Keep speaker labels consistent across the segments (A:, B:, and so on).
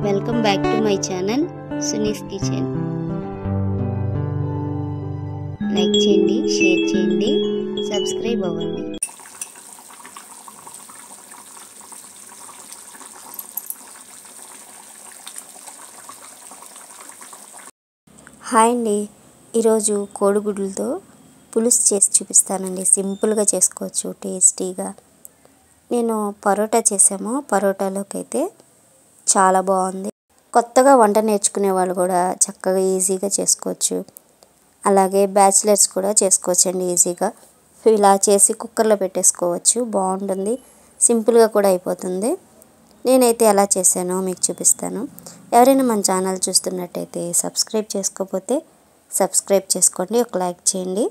A: Welcome back to my channel Suni's kitchen. Like చేయండి, share చేయండి, subscribe అవ్వండి. హాయ్ అండి, ఈరోజు కోడిగుడ్లతో పులుసు చేసి చూపిస్తానండి. సింపుల్గా చేసుకోవచ్చు, టేస్టీగా. నేను పరోటా చేసాము. పరోటాలోకి అయితే చాలా బాగుంది. కొత్తగా వంట నేర్చుకునే వాళ్ళు కూడా చక్కగా ఈజీగా చేసుకోవచ్చు. అలాగే బ్యాచిలర్స్ కూడా చేసుకోవచ్చు అండి ఈజీగా. ఇలా చేసి కుక్కర్లో పెట్టేసుకోవచ్చు, బాగుంటుంది. సింపుల్గా కూడా అయిపోతుంది. నేనైతే ఎలా చేశానో మీకు చూపిస్తాను. ఎవరైనా మన ఛానల్ చూస్తున్నట్టయితే సబ్స్క్రైబ్ చేసుకోకపోతే సబ్స్క్రైబ్ చేసుకోండి, ఒక లైక్ చేయండి,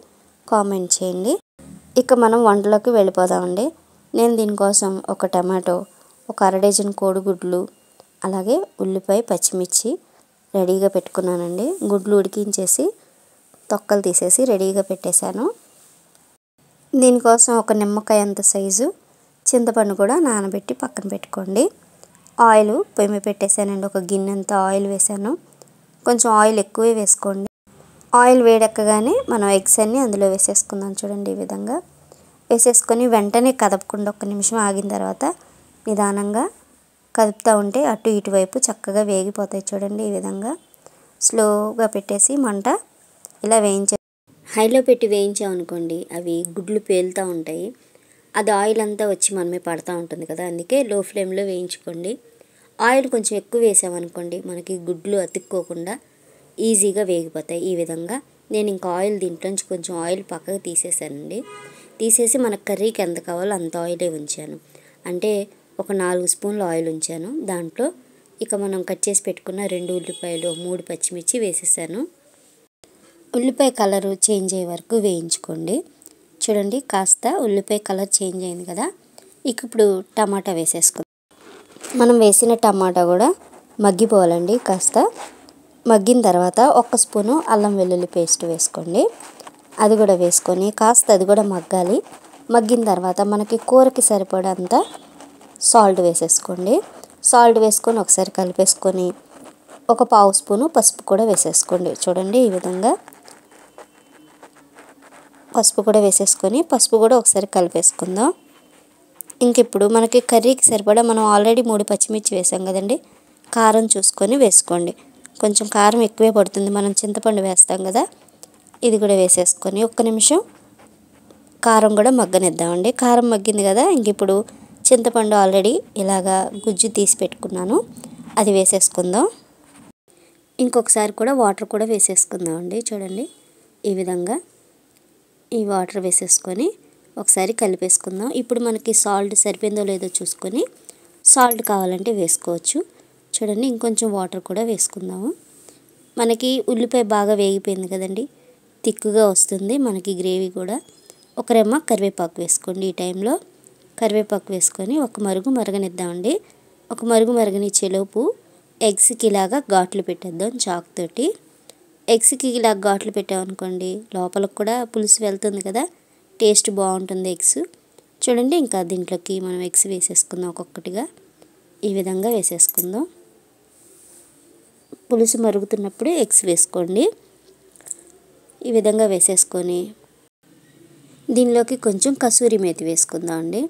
A: కామెంట్ చేయండి. ఇక మనం వంటలోకి వెళ్ళిపోదామండి. నేను దీనికోసం ఒక టమాటో, ఒక అర డజన్ కోడిగుడ్లు, అలాగే ఉల్లిపాయ, పచ్చిమిర్చి రెడీగా పెట్టుకున్నానండి. గుడ్లు ఉడికించేసి తొక్కలు తీసేసి రెడీగా పెట్టేశాను. దీనికోసం ఒక నిమ్మకాయ అంత సైజు చింతపండు కూడా నానబెట్టి పక్కన పెట్టుకోండి. ఆయిల్ పొయ్యి మీద పెట్టేశానండి. ఒక గిన్నెంత ఆయిల్ వేసాను. కొంచెం ఆయిల్ ఎక్కువే వేసుకోండి. ఆయిల్ వేడెక్కగానే మనం ఎగ్స్ అన్నీ అందులో వేసేసుకుందాం. చూడండి, ఈ విధంగా వేసేసుకొని వెంటనే కదపకుండా ఒక్క నిమిషం ఆగిన తర్వాత నిదానంగా కదుపుతూ ఉంటే అటు ఇటువైపు చక్కగా వేగిపోతాయి. చూడండి, ఈ విధంగా స్లోగా పెట్టేసి మంట ఇలా హైలో పెట్టి వేయించామనుకోండి, అవి గుడ్లు పేలుతూ ఉంటాయి. అది ఆయిల్ అంతా వచ్చి మనమే పడుతూ ఉంటుంది కదా, అందుకే లో ఫ్లేమ్లో వేయించుకోండి. ఆయిల్ కొంచెం ఎక్కువ వేసామనుకోండి, మనకి గుడ్లు అతుక్కోకుండా ఈజీగా వేగిపోతాయి. ఈ విధంగా నేను ఇంకా ఆయిల్ దీంట్లోంచి కొంచెం ఆయిల్ పక్కకు తీసేసానండి. తీసేసి మన కర్రీకి ఎంత కావాలో అంత ఆయిలే ఉంచాను. అంటే ఒక 4 స్పూన్లు ఆయిల్ ఉంచాను. దాంట్లో ఇక మనం కట్ చేసి పెట్టుకున్న 2 ఉల్లిపాయలు, 3 పచ్చిమిర్చి వేసేసాను. ఉల్లిపాయ కలరు చేంజ్ అయ్యే వరకు వేయించుకోండి. చూడండి, కాస్త ఉల్లిపాయ కలర్ చేంజ్ అయింది కదా. ఇక ఇప్పుడు టమాటా వేసేసుకుందాం. మనం వేసిన టమాటా కూడా మగ్గిపోవాలండి. కాస్త మగ్గిన తర్వాత 1 స్పూను అల్లం వెల్లుల్లి పేస్ట్ వేసుకోండి. అది కూడా వేసుకొని కాస్త అది కూడా మగ్గాలి. మగ్గిన తర్వాత మనకి కూరకి సరిపడంత సాల్ట్ వేసేసుకోండి. సాల్ట్ వేసుకొని ఒకసారి కలిపేసుకొని ఒక పావు స్పూను పసుపు కూడా వేసేసుకోండి. చూడండి, ఈ విధంగా పసుపు కూడా వేసేసుకొని పసుపు కూడా ఒకసారి కలిపేసుకుందాం. ఇంక ఇప్పుడు మనకి కర్రీకి సరిపడా మనం ఆల్రెడీ 3 పచ్చిమిర్చి వేసాం కదండి. కారం చూసుకొని వేసుకోండి. కొంచెం కారం ఎక్కువే పడుతుంది, మనం చింతపండు వేస్తాం కదా. ఇది కూడా వేసేసుకొని 1 నిమిషం కారం కూడా మగ్గనిద్దామండి. కారం మగ్గింది కదా. ఇంక ఇప్పుడు చింతపండు ఆల్రెడీ ఇలాగా గుజ్జు తీసి పెట్టుకున్నాను, అది వేసేసుకుందాం. ఇంకొకసారి కూడా వాటర్ కూడా వేసేసుకుందాం అండి. చూడండి, ఈ విధంగా ఈ వాటర్ వేసేసుకొని ఒకసారి కలిపేసుకుందాం. ఇప్పుడు మనకి సాల్ట్ సరిపోయిందో లేదో చూసుకొని సాల్ట్ కావాలంటే వేసుకోవచ్చు. చూడండి, ఇంకొంచెం వాటర్ కూడా వేసుకుందాము. మనకి ఉల్లిపాయ బాగా వేగిపోయింది కదండి, తిక్కుగా వస్తుంది మనకి గ్రేవీ కూడా. ఒక రెమ్మ కరివేపాకు వేసుకోండి. ఈ టైంలో కరివేపాకు వేసుకొని ఒక మరుగు మరగనిద్దామండి. ఒక మరుగు మరగనిచ్చేలోపు ఎగ్స్కి ఇలాగా ఘాట్లు పెట్టేద్దాం చాక్ తోటి. ఎగ్స్కి ఇలా ఘాట్లు పెట్టామనుకోండి, లోపలికి కూడా పులుసు వెళ్తుంది కదా, టేస్ట్ బాగుంటుంది ఎగ్స్. చూడండి, ఇంకా దీంట్లోకి మనం ఎగ్స్ వేసేసుకుందాం ఒక్కొక్కటిగా. ఈ విధంగా వేసేసుకుందాం. పులుసు మరుగుతున్నప్పుడు ఎగ్స్ వేసుకోండి. ఈ విధంగా వేసేసుకొని దీనిలోకి కొంచెం కసూరి మేతి వేసుకుందాం అండి.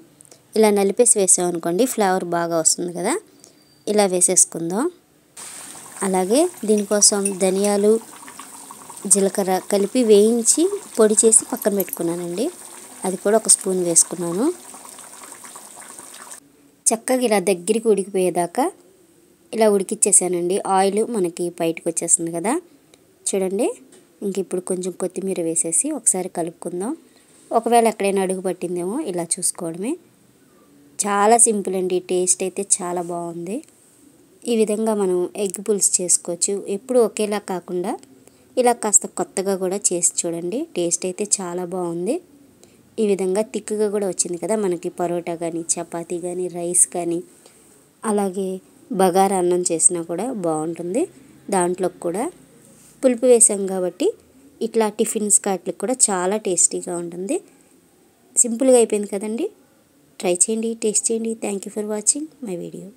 A: ఇలా నలిపేసి వేసామనుకోండి ఫ్లేవర్ బాగా వస్తుంది కదా. ఇలా వేసేసుకుందాం. అలాగే దీనికోసం ధనియాలు, జీలకర్ర కలిపి వేయించి పొడి చేసి పక్కన పెట్టుకున్నానండి. అది కూడా 1 స్పూన్ వేసుకున్నాను. చక్కగా ఇలా దగ్గరికి ఉడికిపోయేదాకా ఇలా ఉడికిచ్చేసానండి. ఆయిల్ మనకి బయటకు వచ్చేస్తుంది కదా. చూడండి, ఇంక ఇప్పుడు కొంచెం కొత్తిమీర వేసేసి ఒకసారి కలుపుకుందాం. ఒకవేళ ఎక్కడైనా అడుగు పట్టిందేమో ఇలా చూసుకోవడమే. చాలా సింపుల్ అండి, టేస్ట్ అయితే చాలా బాగుంది. ఈ విధంగా మనం ఎగ్ పులుసు చేసుకోవచ్చు. ఎప్పుడు ఒకేలా కాకుండా ఇలా కాస్త కొత్తగా కూడా చేసి చూడండి. టేస్ట్ అయితే చాలా బాగుంది. ఈ విధంగా తిక్కుగా కూడా వచ్చింది కదా. మనకి పరోటా కానీ, చపాతీ కానీ, రైస్ కానీ, అలాగే బగారా అన్నం చేసినా కూడా బాగుంటుంది. దాంట్లో కూడా పులుపు వేసాం కాబట్టి ఇట్లా టిఫిన్స్ వాటికి కూడా చాలా టేస్టీగా ఉంటుంది. సింపుల్గా అయిపోయింది కదండి. ట్రై చేయండి, టేస్ట్ చేయండి. Thank you for watching my video.